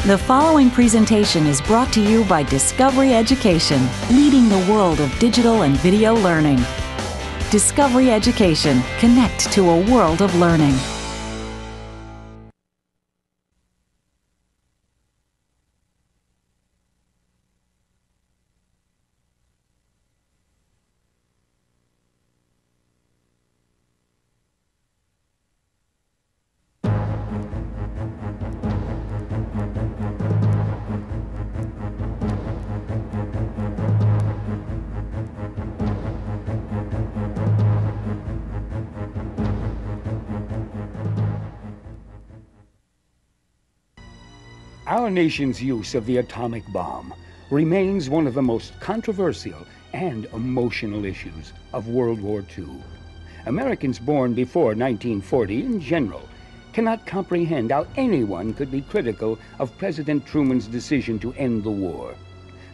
The following presentation is brought to you by Discovery Education, leading the world of digital and video learning. Discovery Education, connect to a world of learning. Our nation's use of the atomic bomb remains one of the most controversial and emotional issues of World War II. Americans born before 1940 in general cannot comprehend how anyone could be critical of President Truman's decision to end the war.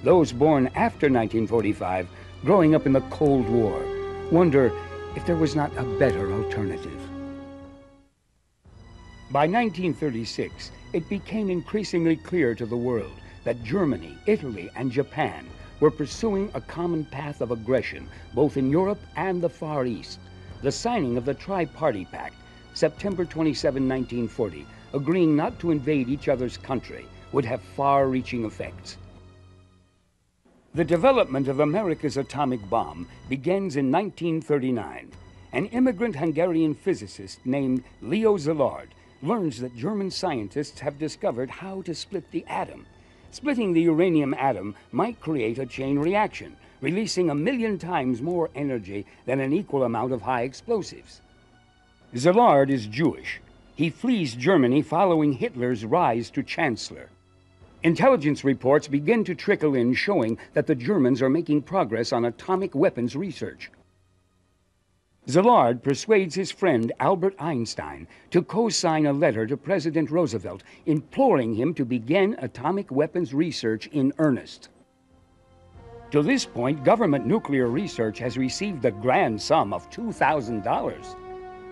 Those born after 1945, growing up in the Cold War, wonder if there was not a better alternative. By 1936, it became increasingly clear to the world that Germany, Italy, and Japan were pursuing a common path of aggression, both in Europe and the Far East. The signing of the Tri-Party Pact, September 27, 1940, agreeing not to invade each other's country, would have far-reaching effects. The development of America's atomic bomb begins in 1939. An immigrant Hungarian physicist named Leo Szilard learns that German scientists have discovered how to split the atom. Splitting the uranium atom might create a chain reaction, releasing 1,000,000 times more energy than an equal amount of high explosives. Szilard is Jewish. He flees Germany following Hitler's rise to chancellor. Intelligence reports begin to trickle in showing that the Germans are making progress on atomic weapons research. Szilard persuades his friend Albert Einstein to co-sign a letter to President Roosevelt imploring him to begin atomic weapons research in earnest. To this point, government nuclear research has received the grand sum of $2,000.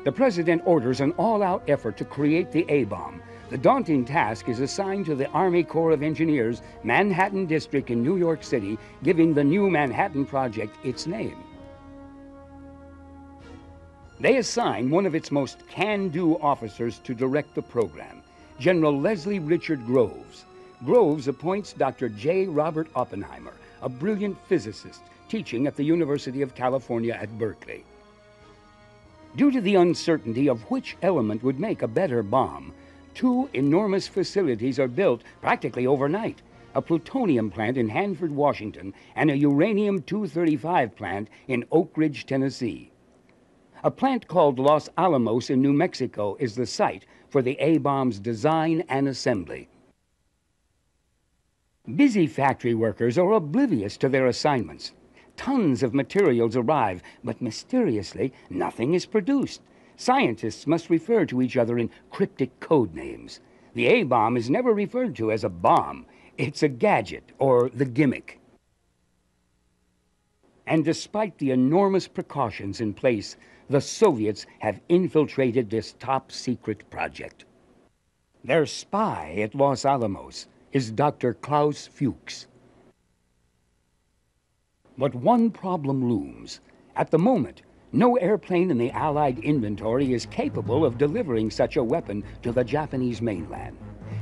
The president orders an all-out effort to create the A-bomb. The daunting task is assigned to the Army Corps of Engineers, Manhattan District in New York City, giving the new Manhattan Project its name. They assign one of its most can-do officers to direct the program, General Leslie Richard Groves. Groves appoints Dr. J. Robert Oppenheimer, a brilliant physicist teaching at the University of California at Berkeley. Due to the uncertainty of which element would make a better bomb, two enormous facilities are built practically overnight: a plutonium plant in Hanford, Washington, and a uranium-235 plant in Oak Ridge, Tennessee. A plant called Los Alamos in New Mexico is the site for the A-bomb's design and assembly. Busy factory workers are oblivious to their assignments. Tons of materials arrive, but mysteriously, nothing is produced. Scientists must refer to each other in cryptic code names. The A-bomb is never referred to as a bomb. It's a gadget, or the gimmick. And despite the enormous precautions in place, the Soviets have infiltrated this top-secret project. Their spy at Los Alamos is Dr. Klaus Fuchs. But one problem looms. At the moment, no airplane in the Allied inventory is capable of delivering such a weapon to the Japanese mainland.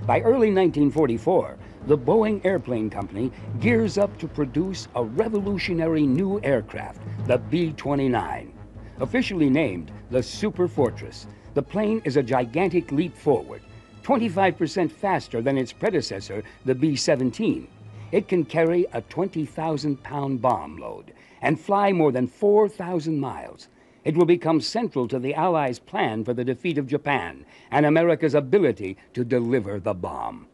By early 1944, the Boeing Airplane Company gears up to produce a revolutionary new aircraft, the B-29. Officially named the Super Fortress, the plane is a gigantic leap forward, 25% faster than its predecessor, the B-17. It can carry a 20,000-pound bomb load and fly more than 4,000 miles. It will become central to the Allies' plan for the defeat of Japan and America's ability to deliver the bomb.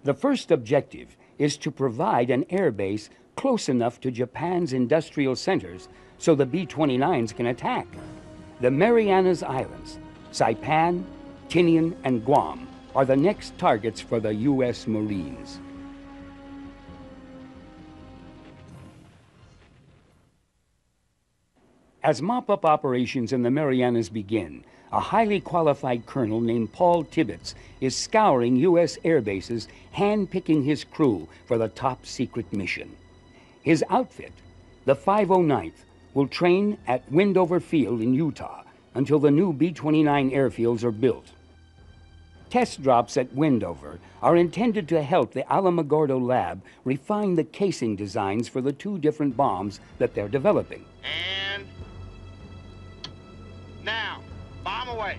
The first objective is to provide an airbase close enough to Japan's industrial centers so the B-29s can attack. The Marianas Islands, Saipan, Tinian, and Guam are the next targets for the U.S. Marines. As mop-up operations in the Marianas begin, a highly qualified colonel named Paul Tibbets is scouring U.S. air bases, hand-picking his crew for the top-secret mission. His outfit, the 509th, will train at Windover Field in Utah until the new B-29 airfields are built. Test drops at Windover are intended to help the Alamogordo lab refine the casing designs for the two different bombs that they're developing. And now, bomb away.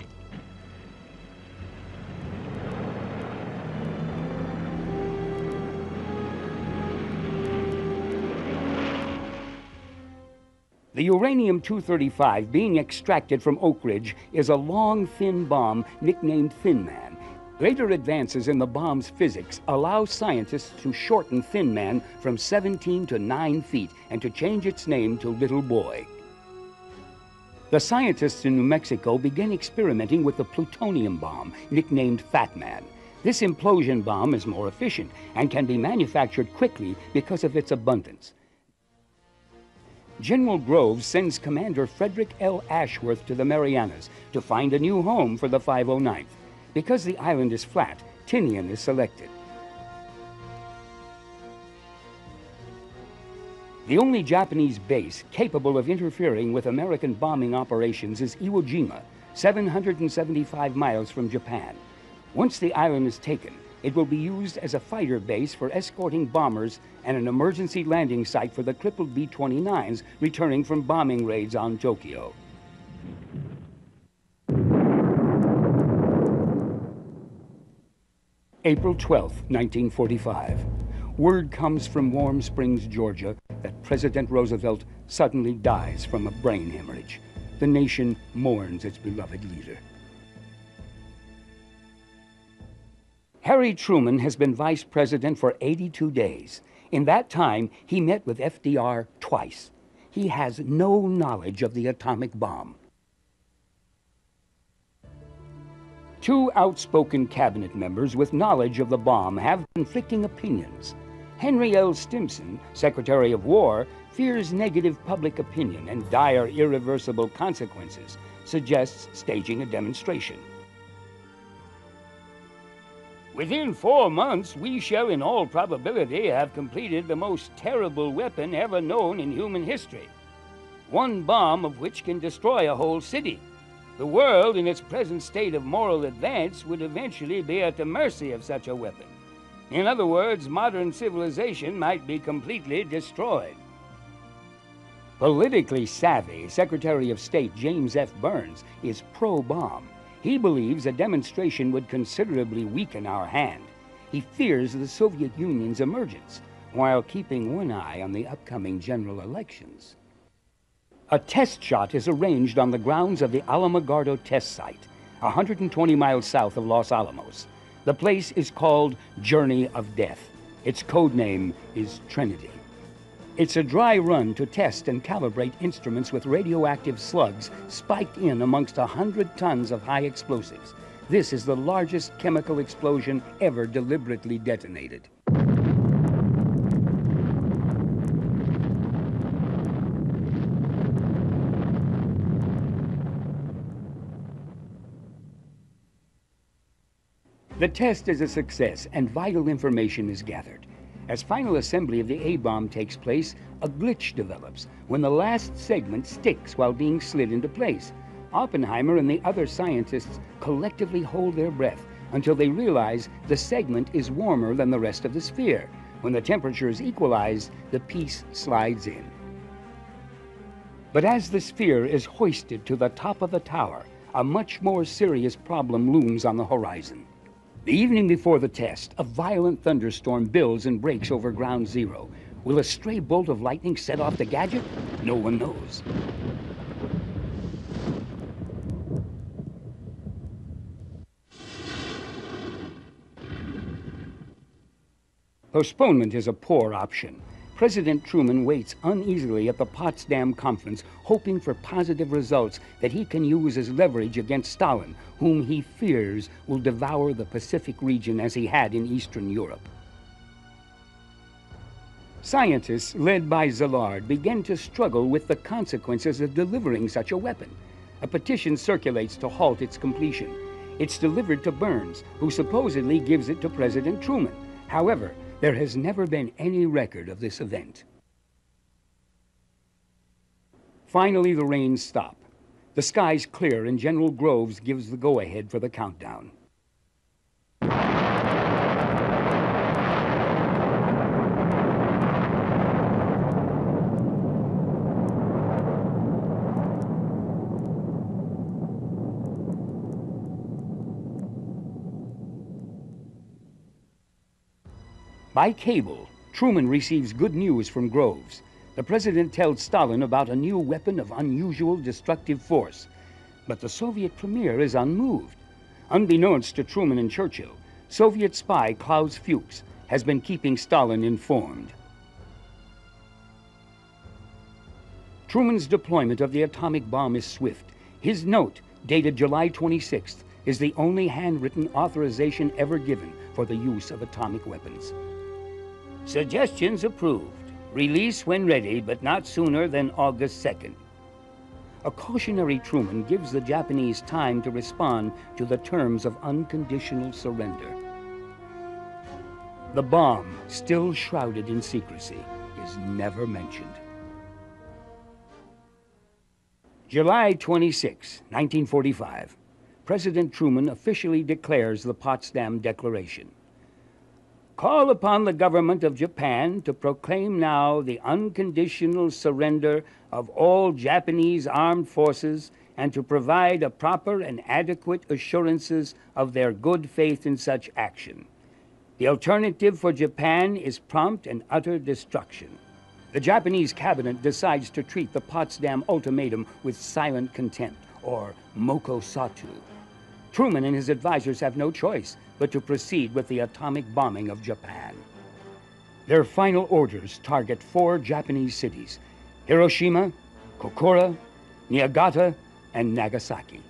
The uranium-235 being extracted from Oak Ridge is a long, thin bomb nicknamed Thin Man. Later advances in the bomb's physics allow scientists to shorten Thin Man from 17 to 9 feet and to change its name to Little Boy. The scientists in New Mexico begin experimenting with the plutonium bomb, nicknamed Fat Man. This implosion bomb is more efficient and can be manufactured quickly because of its abundance. General Groves sends Commander Frederick L. Ashworth to the Marianas to find a new home for the 509th. Because the island is flat, Tinian is selected. The only Japanese base capable of interfering with American bombing operations is Iwo Jima, 775 miles from Japan. Once the island is taken, it will be used as a fighter base for escorting bombers and an emergency landing site for the crippled B-29s returning from bombing raids on Tokyo. April 12, 1945. Word comes from Warm Springs, Georgia, that President Roosevelt suddenly dies from a brain hemorrhage. The nation mourns its beloved leader. Harry Truman has been vice president for 82 days. In that time, he met with FDR twice. He has no knowledge of the atomic bomb. Two outspoken cabinet members with knowledge of the bomb have conflicting opinions. Henry L. Stimson, Secretary of War, fears negative public opinion and dire irreversible consequences, suggests staging a demonstration. Within 4 months, we shall in all probability have completed the most terrible weapon ever known in human history. One bomb of which can destroy a whole city. The world, in its present state of moral advance, would eventually be at the mercy of such a weapon. In other words, modern civilization might be completely destroyed. Politically savvy Secretary of State James F. Burns is pro-bomb. He believes a demonstration would considerably weaken our hand. He fears the Soviet Union's emergence, while keeping one eye on the upcoming general elections. A test shot is arranged on the grounds of the Alamogordo test site, 120 miles south of Los Alamos. The place is called Journey of Death. Its code name is Trinity. It's a dry run to test and calibrate instruments with radioactive slugs spiked in amongst 100 tons of high explosives. This is the largest chemical explosion ever deliberately detonated. The test is a success and vital information is gathered. As final assembly of the A-bomb takes place, a glitch develops when the last segment sticks while being slid into place. Oppenheimer and the other scientists collectively hold their breath until they realize the segment is warmer than the rest of the sphere. When the temperature is equalized, the piece slides in. But as the sphere is hoisted to the top of the tower, a much more serious problem looms on the horizon. The evening before the test, a violent thunderstorm builds and breaks over ground zero. Will a stray bolt of lightning set off the gadget? No one knows. Postponement is a poor option. President Truman waits uneasily at the Potsdam Conference, hoping for positive results that he can use as leverage against Stalin, whom he fears will devour the Pacific region as he had in Eastern Europe. Scientists, led by Szilard, began to struggle with the consequences of delivering such a weapon. A petition circulates to halt its completion. It's delivered to Burns, who supposedly gives it to President Truman. However, there has never been any record of this event. Finally, the rains stop. The skies clear and General Groves gives the go-ahead for the countdown. By cable, Truman receives good news from Groves. The president tells Stalin about a new weapon of unusual destructive force. But the Soviet premier is unmoved. Unbeknownst to Truman and Churchill, Soviet spy Klaus Fuchs has been keeping Stalin informed. Truman's deployment of the atomic bomb is swift. His note, dated July 26th, is the only handwritten authorization ever given for the use of atomic weapons. Suggestions approved. Release when ready, but not sooner than August 2nd. A cautionary Truman gives the Japanese time to respond to the terms of unconditional surrender. The bomb, still shrouded in secrecy, is never mentioned. July 26, 1945. President Truman officially declares the Potsdam Declaration. Call upon the government of Japan to proclaim now the unconditional surrender of all Japanese armed forces and to provide a proper and adequate assurances of their good faith in such action. The alternative for Japan is prompt and utter destruction. The Japanese cabinet decides to treat the Potsdam Ultimatum with silent contempt, or mokosatu. Truman and his advisors have no choice but to proceed with the atomic bombing of Japan. Their final orders target 4 Japanese cities: Hiroshima, Kokura, Niigata, and Nagasaki.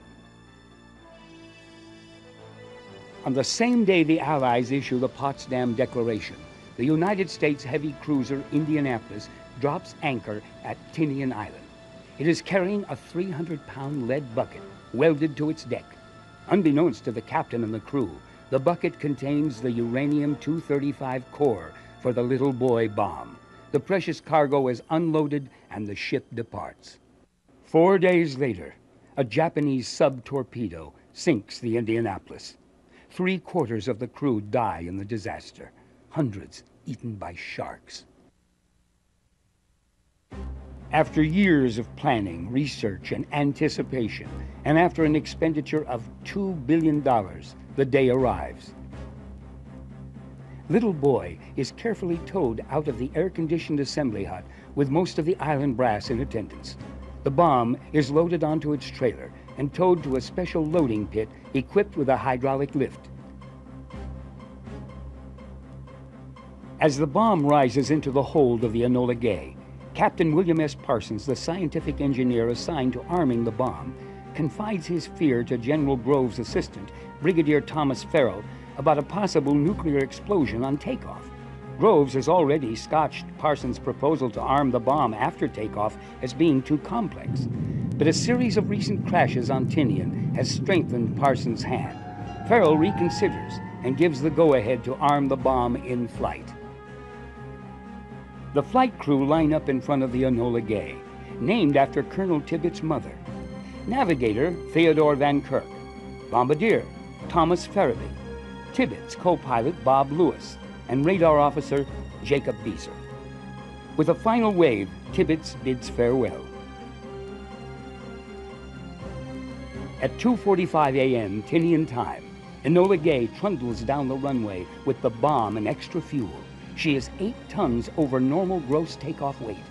On the same day the Allies issue the Potsdam Declaration, the United States heavy cruiser Indianapolis drops anchor at Tinian Island. It is carrying a 300-pound lead bucket welded to its deck. Unbeknownst to the captain and the crew, the bucket contains the uranium-235 core for the little boy bomb. The precious cargo is unloaded and the ship departs. 4 days later, a Japanese sub-torpedo sinks the Indianapolis. 3/4 of the crew die in the disaster, hundreds eaten by sharks. After years of planning, research, and anticipation, and after an expenditure of $2 billion, the day arrives. Little Boy is carefully towed out of the air-conditioned assembly hut with most of the island brass in attendance. The bomb is loaded onto its trailer and towed to a special loading pit equipped with a hydraulic lift. As the bomb rises into the hold of the Enola Gay, Captain William S. Parsons, the scientific engineer assigned to arming the bomb, confides his fear to General Groves' assistant, Brigadier Thomas Farrell, about a possible nuclear explosion on takeoff. Groves has already scotched Parsons' proposal to arm the bomb after takeoff as being too complex. But a series of recent crashes on Tinian has strengthened Parsons' hand. Farrell reconsiders and gives the go-ahead to arm the bomb in flight. The flight crew line up in front of the Enola Gay, named after Colonel Tibbetts' mother. Navigator, Theodore Van Kirk. Bombardier, Thomas Farraby. Tibbetts' co-pilot, Bob Lewis. And radar officer, Jacob Beezer. With a final wave, Tibbetts bids farewell. At 2:45 a.m. Tinian time, Enola Gay trundles down the runway with the bomb and extra fuel. She is 8 tons over normal gross takeoff weight.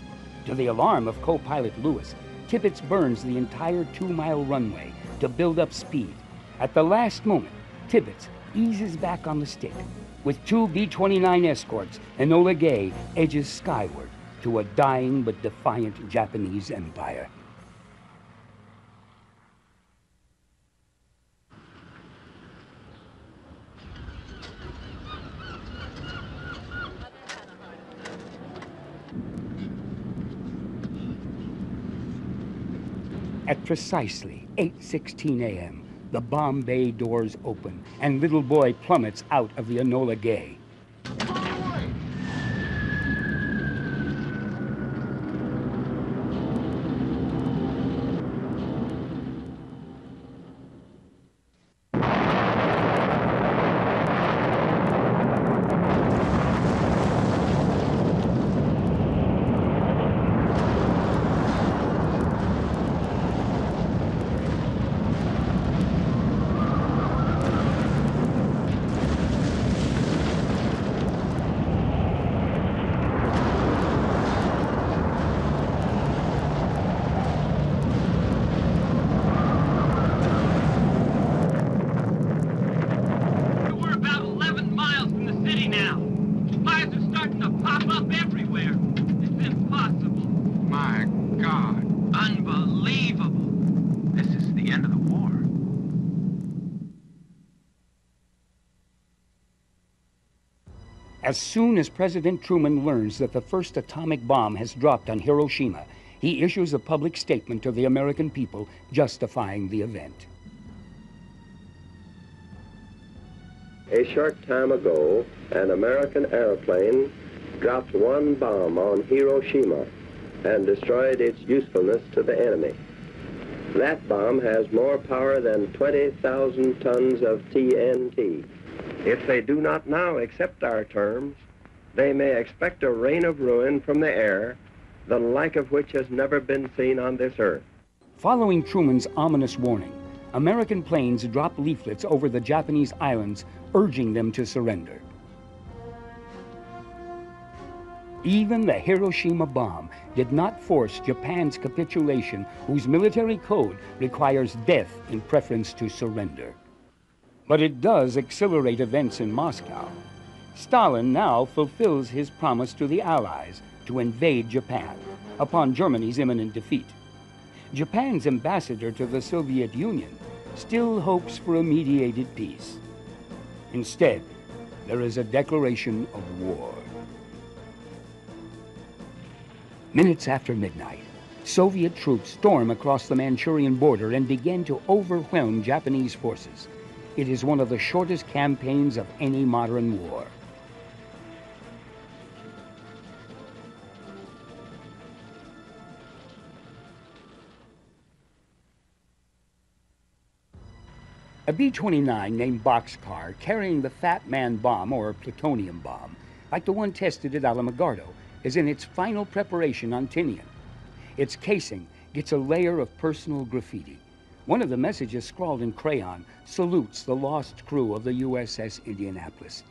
To the alarm of co-pilot Lewis, Tibbetts burns the entire 2-mile runway to build up speed. At the last moment, Tibbetts eases back on the stick. With 2 B-29 escorts, Enola Gay edges skyward to a dying but defiant Japanese empire. At precisely 8:16 a.m., the bomb bay doors open and little boy plummets out of the Enola Gay. As soon as President Truman learns that the first atomic bomb has dropped on Hiroshima, he issues a public statement to the American people justifying the event. A short time ago, an American airplane dropped one bomb on Hiroshima and destroyed its usefulness to the enemy. That bomb has more power than 20,000 tons of TNT. If they do not now accept our terms, they may expect a rain of ruin from the air, the like of which has never been seen on this earth. Following Truman's ominous warning, American planes dropped leaflets over the Japanese islands, urging them to surrender. Even the Hiroshima bomb did not force Japan's capitulation, whose military code requires death in preference to surrender. But it does accelerate events in Moscow. Stalin now fulfills his promise to the Allies to invade Japan upon Germany's imminent defeat. Japan's ambassador to the Soviet Union still hopes for a mediated peace. Instead, there is a declaration of war. Minutes after midnight, Soviet troops storm across the Manchurian border and begin to overwhelm Japanese forces. It is one of the shortest campaigns of any modern war. A B-29 named Boxcar, carrying the Fat Man bomb or plutonium bomb, like the one tested at Alamogordo, is in its final preparation on Tinian. Its casing gets a layer of personal graffiti. One of the messages, scrawled in crayon, salutes the lost crew of the USS Indianapolis.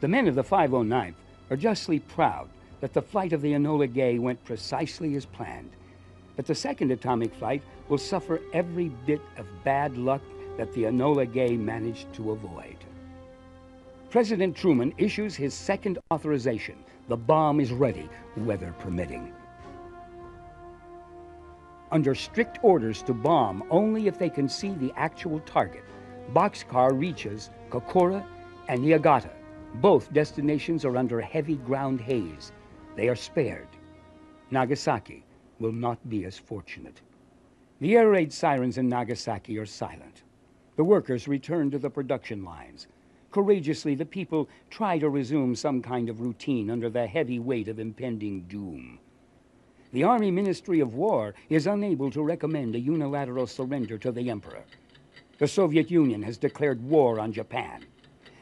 The men of the 509th are justly proud that the flight of the Enola Gay went precisely as planned. But the second atomic flight will suffer every bit of bad luck that the Enola Gay managed to avoid. President Truman issues his second authorization. The bomb is ready, weather permitting. Under strict orders to bomb only if they can see the actual target, Boxcar reaches Kokura and Niigata. Both destinations are under heavy ground haze. They are spared. Nagasaki will not be as fortunate. The air raid sirens in Nagasaki are silent. The workers return to the production lines. Courageously, the people try to resume some kind of routine under the heavy weight of impending doom. The Army Ministry of War is unable to recommend a unilateral surrender to the Emperor. The Soviet Union has declared war on Japan.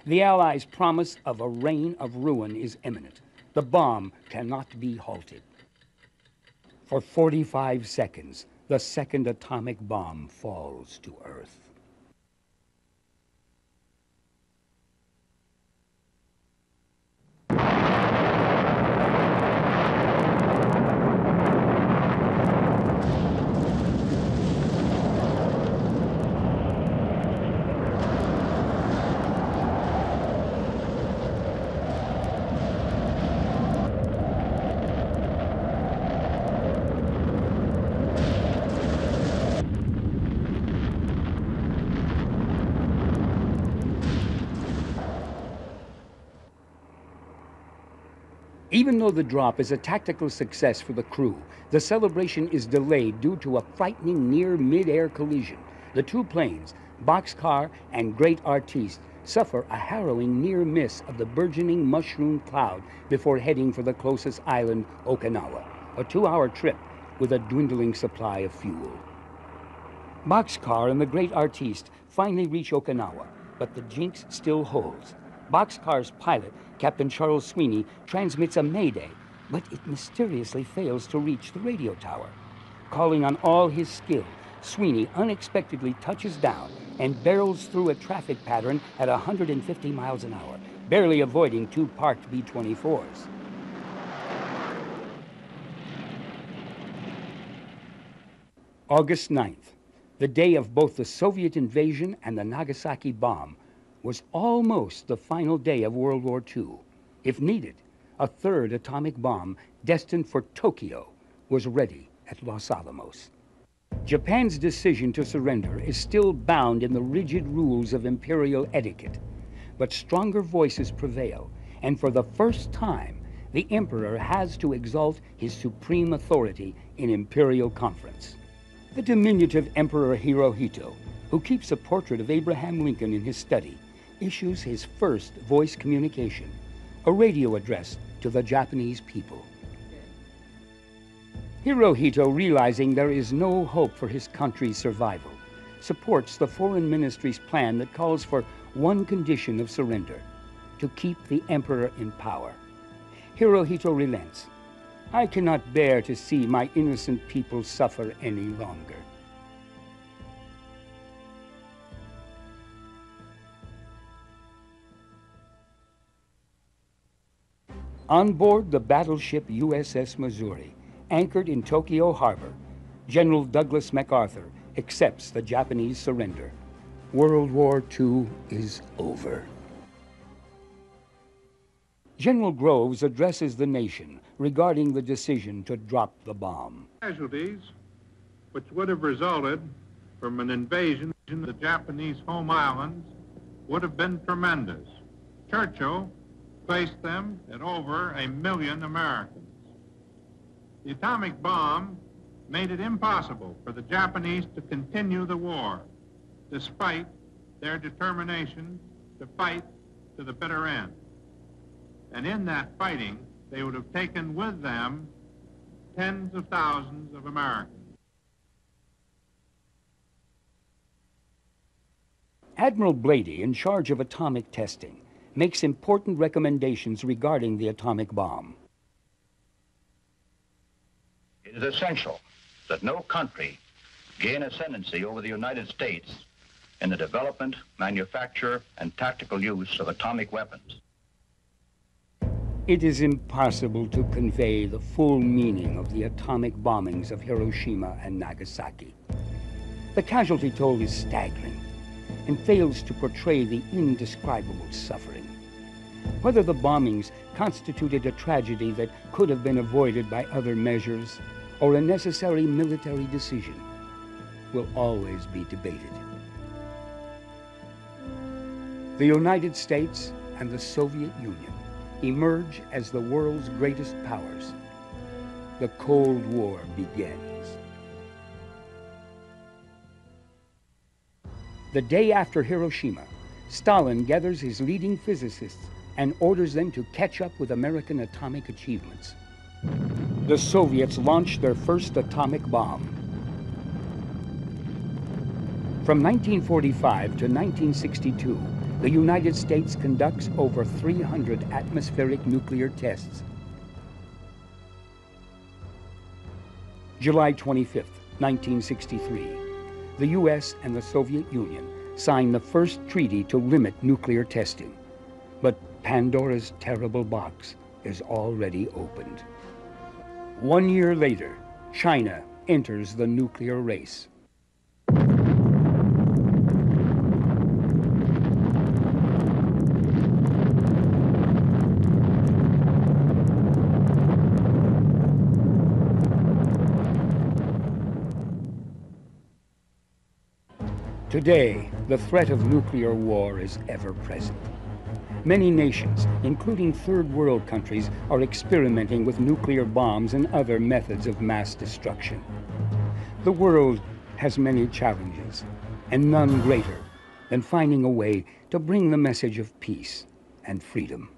The Allies' promise of a reign of ruin is imminent. The bomb cannot be halted. For 45 seconds, the second atomic bomb falls to Earth. Even though the drop is a tactical success for the crew, the celebration is delayed due to a frightening near mid-air collision. The two planes, Boxcar and Great Artiste, suffer a harrowing near miss of the burgeoning mushroom cloud before heading for the closest island, Okinawa, a 2-hour trip with a dwindling supply of fuel. Boxcar and the Great Artiste finally reach Okinawa, but the jinx still holds. Boxcar's pilot, Captain Charles Sweeney, transmits a mayday, but it mysteriously fails to reach the radio tower. Calling on all his skill, Sweeney unexpectedly touches down and barrels through a traffic pattern at 150 miles an hour, barely avoiding two parked B-24s. August 9th, the day of both the Soviet invasion and the Nagasaki bomb, was almost the final day of World War II. If needed, a third atomic bomb destined for Tokyo was ready at Los Alamos. Japan's decision to surrender is still bound in the rigid rules of imperial etiquette, but stronger voices prevail, and for the first time, the emperor has to exalt his supreme authority in imperial conference. The diminutive Emperor Hirohito, who keeps a portrait of Abraham Lincoln in his study, issues his first voice communication, a radio address to the Japanese people. Hirohito, realizing there is no hope for his country's survival, supports the Foreign Ministry's plan that calls for one condition of surrender: to keep the emperor in power. Hirohito relents. "I cannot bear to see my innocent people suffer any longer." On board the battleship USS Missouri, anchored in Tokyo Harbor, General Douglas MacArthur accepts the Japanese surrender. World War II is over. General Groves addresses the nation regarding the decision to drop the bomb. Casualties, which would have resulted from an invasion of the Japanese home islands, would have been tremendous. Churchill placed them at over 1 million Americans. The atomic bomb made it impossible for the Japanese to continue the war, despite their determination to fight to the bitter end. And in that fighting, they would have taken with them tens of thousands of Americans. Admiral Blady, in charge of atomic testing, makes important recommendations regarding the atomic bomb. It is essential that no country gain ascendancy over the United States in the development, manufacture, and tactical use of atomic weapons. It is impossible to convey the full meaning of the atomic bombings of Hiroshima and Nagasaki. The casualty toll is staggering and fails to portray the indescribable suffering. Whether the bombings constituted a tragedy that could have been avoided by other measures or a necessary military decision will always be debated. The United States and the Soviet Union emerge as the world's greatest powers. The Cold War begins. The day after Hiroshima, Stalin gathers his leading physicists and orders them to catch up with American atomic achievements. The Soviets launched their first atomic bomb. From 1945 to 1962, the United States conducts over 300 atmospheric nuclear tests. July 25th, 1963, the U.S. and the Soviet Union signed the first treaty to limit nuclear testing. But Pandora's terrible box is already opened. 1 year later, China enters the nuclear race. Today, the threat of nuclear war is ever present. Many nations, including third world countries, are experimenting with nuclear bombs and other methods of mass destruction. The world has many challenges, and none greater than finding a way to bring the message of peace and freedom.